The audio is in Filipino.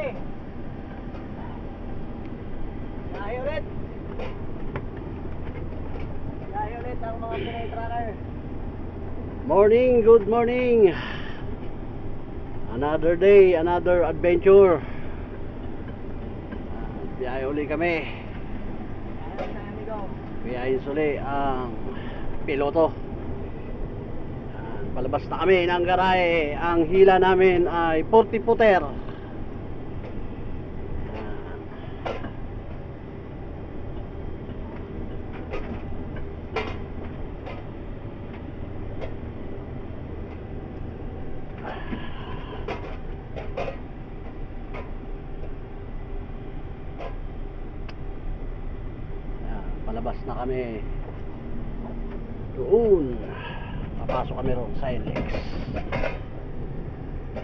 kami. Biyahe ulit. Biyahe ulit ang mga Pinoy Trucker. Morning, good morning. Another day, another adventure. Biyahe uli kami. Biyahe uli ang piloto. Palabas na kami ng garahe. Ang hila namin ay 40 footer. Palabas na kami doon, papasok kami ron sa NLEX.